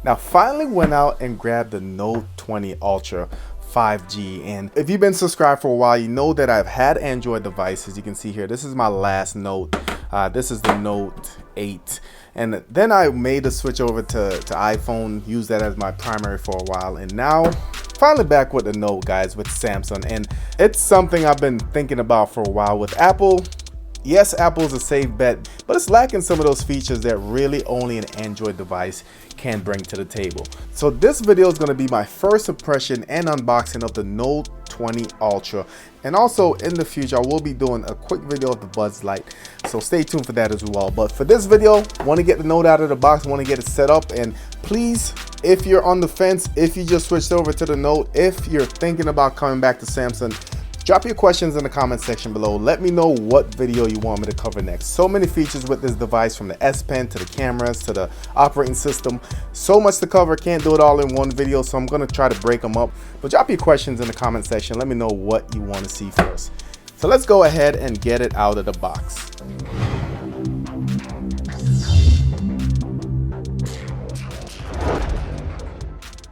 Now finally went out and grabbed the Note 20 Ultra 5G, and if you've been subscribed for a while, you know that I've had Android devices. You can see here, this is my last Note. This is the Note 8, and then I made the switch over to iPhone, used that as my primary for a while, and now finally back with the Note, guys, with Samsung. And it's something I've been thinking about for a while. With Apple, yes, Apple's a safe bet, but it's lacking some of those features that really only an Android device can bring to the table. So this video is going to be my first impression and unboxing of the Note 20 Ultra, and also in the future I will be doing a quick video of the Buds Lite, so stay tuned for that as well. But for this video, want to get the Note out of the box, want to get it set up, and please, if you're on the fence, if you just switched over to the Note, if you're thinking about coming back to Samsung, drop your questions in the comment section below. Let me know what video you want me to cover next. So many features with this device, from the S Pen to the cameras to the operating system. So much to cover, can't do it all in one video, so I'm gonna try to break them up. But drop your questions in the comment section. Let me know what you want to see first. So let's go ahead and get it out of the box.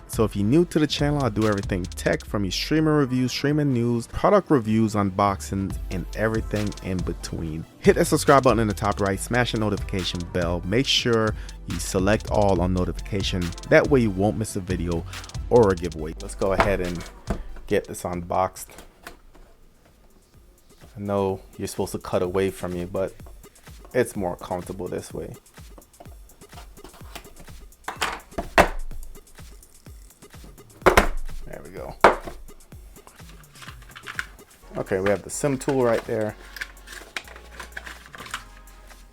So if you're new to the channel, I do everything tech, from your streaming reviews, streaming news, product reviews, unboxings, and everything in between. Hit that subscribe button in the top right, smash the notification bell. Make sure you select all on notification. That way you won't miss a video or a giveaway. Let's go ahead and get this unboxed. I know you're supposed to cut away from me, but it's more comfortable this way. There we go. Okay, we have the SIM tool right there.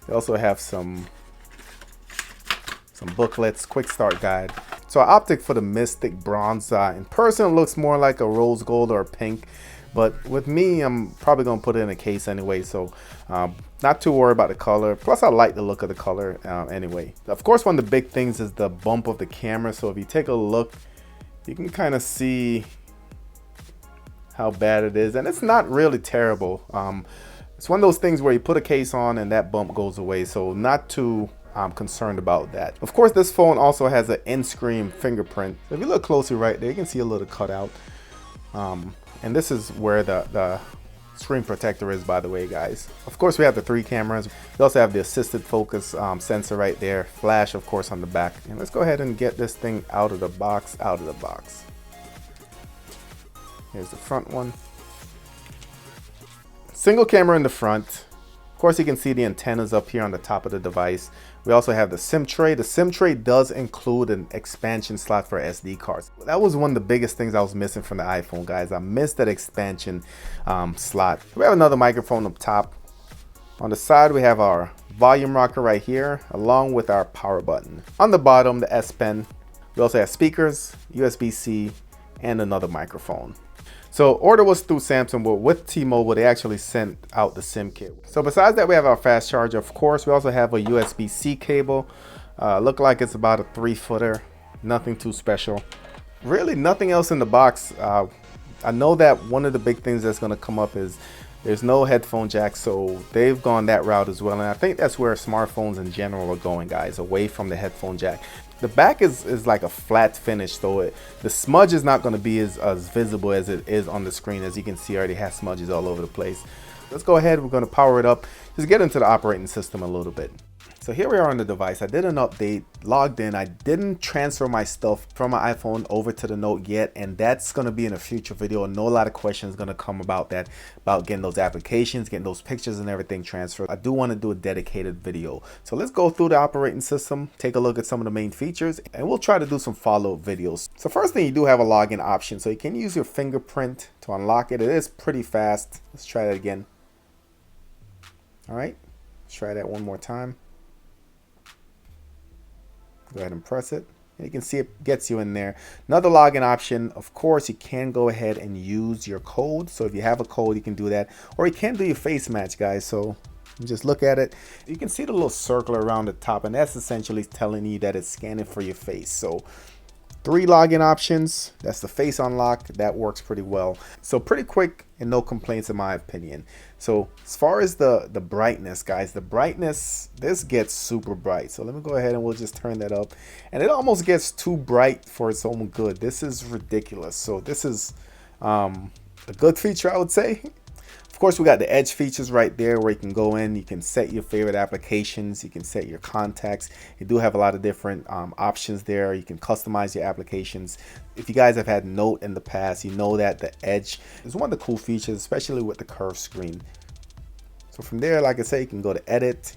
We also have some booklets, quick start guide. So I opted for the Mystic Bronze. In person, it looks more like a rose gold or a pink, but with me, I'm probably gonna put it in a case anyway, so not too worried about the color. Plus, I like the look of the color anyway. Of course, one of the big things is the bump of the camera. So if you take a look, you can kind of see how bad it is, and it's not really terrible. It's one of those things where you put a case on and that bump goes away, so not too concerned about that. Of course, this phone also has an in-screen fingerprint. So if you look closely right there, you can see a little cutout. And this is where the screen protector is, by the way, guys. Of course, we have the 3 cameras. We also have the assisted focus sensor right there. Flash, of course, on the back. And let's go ahead and get this thing out of the box, Here's the front one. Single camera in the front. Of course, you can see the antennas up here on the top of the device. We also have the SIM tray. The SIM tray does include an expansion slot for SD cards. That was one of the biggest things I was missing from the iPhone, guys. I missed that expansion slot. We have another microphone up top. On the side, we have our volume rocker right here, along with our power button. On the bottom, the S Pen. We also have speakers, USB-C, and another microphone. So order was through Samsung, but with T-Mobile, they actually sent out the SIM kit. So besides that, we have our fast charger. Of course, we also have a USB-C cable. Look like it's about a 3-footer. Nothing too special. Really nothing else in the box. I know that one of the big things that's gonna come up is there's no headphone jack, so they've gone that route as well. And I think that's where smartphones in general are going, guys, away from the headphone jack. The back is like a flat finish, so the smudge is not going to be as visible as it is on the screen. As you can see, I already has smudges all over the place. Let's go ahead, we're going to power it up. Just get into the operating system a little bit. So here we are on the device. I did an update, logged in. I didn't transfer my stuff from my iPhone over to the Note yet, and that's going to be in a future video. I know a lot of questions going to come about that, about getting those applications, getting those pictures and everything transferred. I do want to do a dedicated video. So let's go through the operating system, take a look at some of the main features, and we'll try to do some follow-up videos. So first thing, you do have a login option, so you can use your fingerprint to unlock it. It is pretty fast. Let's try that again. All right, let's try that one more time. Go ahead and press it. You can see it gets you in there. Another login option, of course, you can go ahead and use your code. So if you have a code, you can do that. Or you can do your face match, guys. So you just look at it. You can see the little circle around the top, and that's essentially telling you that it's scanning for your face. So 3 login options. That's the face unlock. That works pretty well. So pretty quick and no complaints in my opinion. So as far as the brightness, guys, the brightness, this gets super bright. So let me go ahead and we'll just turn that up. And it almost gets too bright for its own good. This is ridiculous. So this is a good feature, I would say. Of course, we got the edge features right there where you can go in, you can set your favorite applications, you can set your contacts. You do have a lot of different options there. You can customize your applications. If you guys have had Note in the past, you know that the edge is one of the cool features, especially with the curved screen. So from there, like I say, you can go to edit,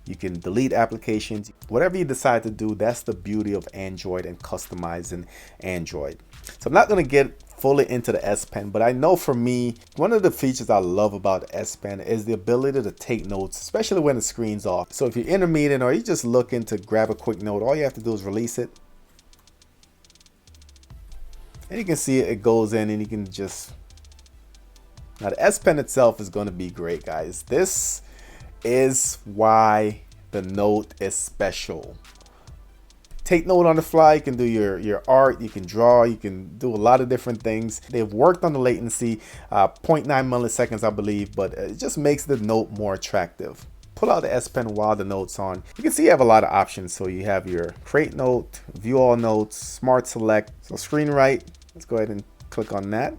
you can delete applications, whatever you decide to do. That's the beauty of Android and customizing Android. So I'm not going to get fully into the S Pen, but I know for me, one of the features I love about the S Pen is the ability to take notes, especially when the screen's off. So if you're in a meeting or you're just looking to grab a quick note, all you have to do is release it. And you can see it goes in and you can just... Now the S Pen itself is going to be great, guys. This is why the Note is special. Take note on the fly. You can do your art, you can draw, you can do a lot of different things. They've worked on the latency, 0.9 milliseconds, I believe, but it just makes the Note more attractive. Pull out the S Pen while the Note's on. You can see you have a lot of options. So you have your create note, view all notes, smart select. So screen write, let's go ahead and click on that.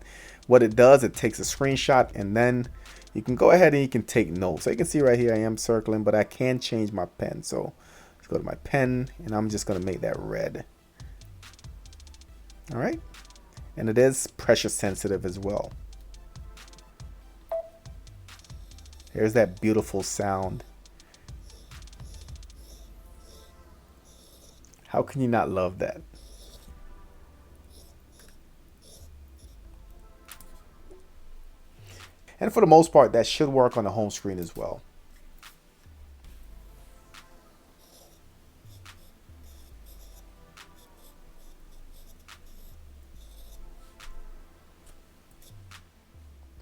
What it does, it takes a screenshot and then you can go ahead and you can take notes. So you can see right here I am circling, but I can change my pen. So let's go to my pen and I'm just going to make that red. All right. And it is pressure sensitive as well. Here's that beautiful sound. How can you not love that? And for the most part, that should work on the home screen as well.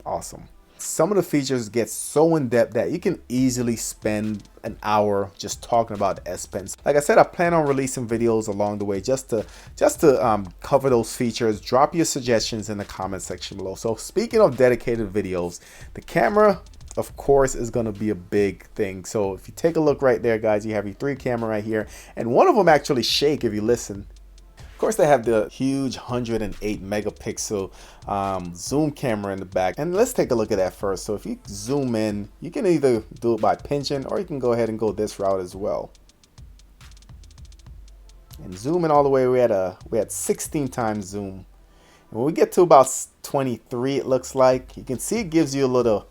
Awesome. Some of the features get so in depth that you can easily spend an hour just talking about the S Pen. Like I said, I plan on releasing videos along the way just to cover those features. Drop your suggestions in the comment section below. So speaking of dedicated videos, the camera, of course, is going to be a big thing. So if you take a look right there, guys, you have your 3 camera right here, and one of them actually shake if you listen. Of course, they have the huge 108 megapixel zoom camera in the back. And let's take a look at that first. So if you zoom in, you can either do it by pinching or you can go ahead and go this route as well. And zoom in all the way, we had 16 times zoom. And when we get to about 23, it looks like, you can see it gives you a little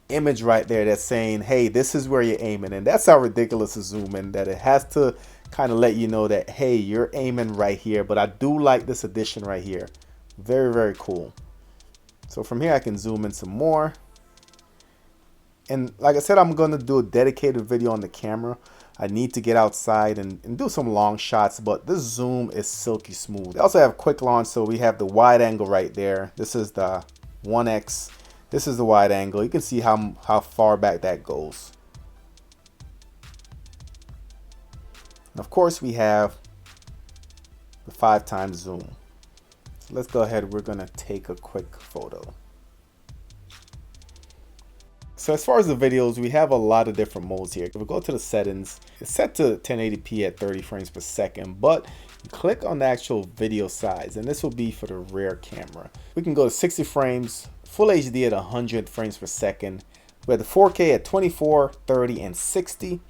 image right there that's saying, hey, this is where you're aiming. And that's how ridiculous a zoom in, that it has to kind of let you know that, hey, you're aiming right here. But I do like this addition right here. Very, very cool. So from here I can zoom in some more. And like I said, I'm going to do a dedicated video on the camera. I need to get outside and do some long shots, but this zoom is silky smooth. They also have quick launch, so we have the wide angle right there. This is the 1x. This is the wide angle. You can see how far back that goes. Of course, we have the 5 times zoom. So let's go ahead. We're going to take a quick photo. So as far as the videos, we have a lot of different modes here. If we go to the settings, it's set to 1080p at 30 frames per second, but you click on the actual video size, and this will be for the rear camera. We can go to 60 frames, full HD at 100 frames per second. We have the 4K at 24, 30, and 60.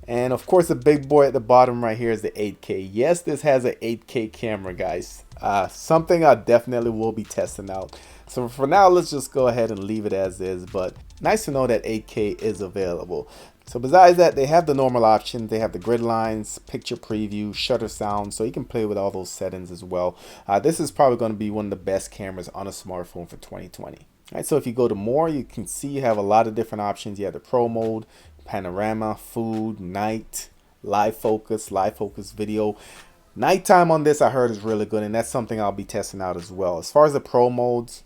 And of course, the big boy at the bottom right here is the 8K. Yes, this has an 8K camera, guys. Something I definitely will be testing out. So for now, let's just go ahead and leave it as is. But nice to know that 8K is available. So besides that, they have the normal options. They have the grid lines, picture preview, shutter sound. So you can play with all those settings as well. This is probably going to be one of the best cameras on a smartphone for 2020. All right, so if you go to more, you can see you have a lot of different options. You have the pro mode, panorama, food, night, live focus video. Nighttime on this I heard is really good, and that's something I'll be testing out as well. As far as the pro modes,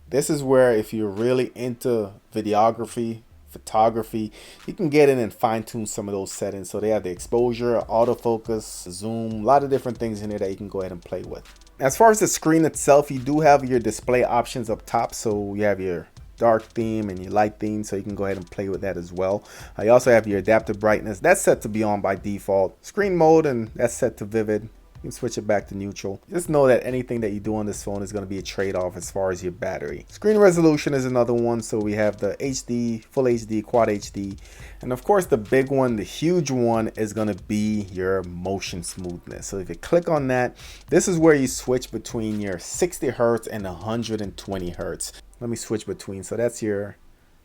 this is where if you're really into videography, photography, you can get in and fine tune some of those settings. So they have the exposure, autofocus, zoom, a lot of different things in here that you can go ahead and play with. As far as the screen itself, you do have your display options up top. So you have your dark theme and your light theme, so you can go ahead and play with that as well. You also have your adaptive brightness. That's set to be on by default. Screen mode, and that's set to vivid. You can switch it back to neutral. Just know that anything that you do on this phone is going to be a trade-off as far as your battery. Screen resolution is another one. So we have the HD, Full HD, Quad HD. And of course, the big one, the huge one, is going to be your motion smoothness. So if you click on that, this is where you switch between your 60 Hertz and 120 Hertz. Let me switch between. So that's your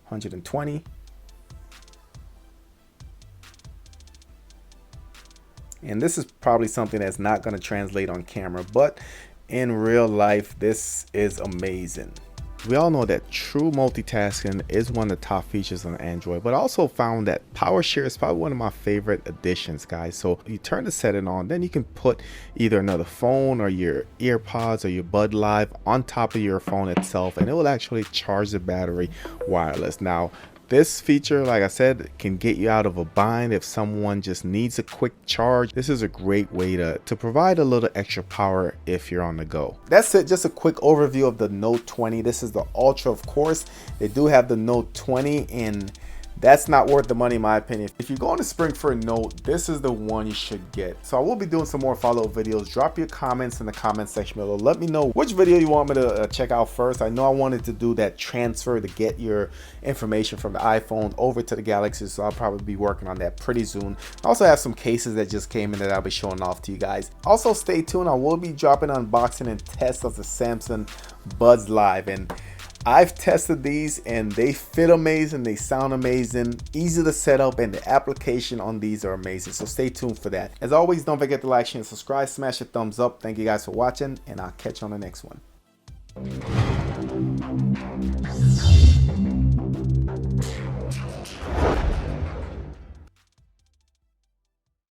120. And this is probably something that's not going to translate on camera, but in real life, this is amazing. We all know that true multitasking is one of the top features on Android, but I also found that Power Share is probably one of my favorite additions, guys. So you turn the setting on, then you can put either another phone or your EarPods or your Bud Live on top of your phone itself, and it will actually charge the battery wireless. Now, this feature, like I said, can get you out of a bind if someone just needs a quick charge. This is a great way to provide a little extra power if you're on the go. That's it, just a quick overview of the Note 20. This is the Ultra, of course. They do have the Note 20, and that's not worth the money in my opinion. If you're going to spring for a Note, this is the one you should get. So I will be doing some more follow-up videos. Drop your comments in the comment section below. Let me know which video you want me to check out first. I know I wanted to do that transfer to get your information from the iPhone over to the Galaxy, so I'll probably be working on that pretty soon. I also have some cases that just came in that I'll be showing off to you guys. Also stay tuned. I will be dropping unboxing and tests of the Samsung Buds Live, and I've tested these and they fit amazing, they sound amazing, easy to set up, and the application on these are amazing. So stay tuned for that. As always, don't forget to like, share, and subscribe. Smash a thumbs up. Thank you guys for watching, and I'll catch you on the next one.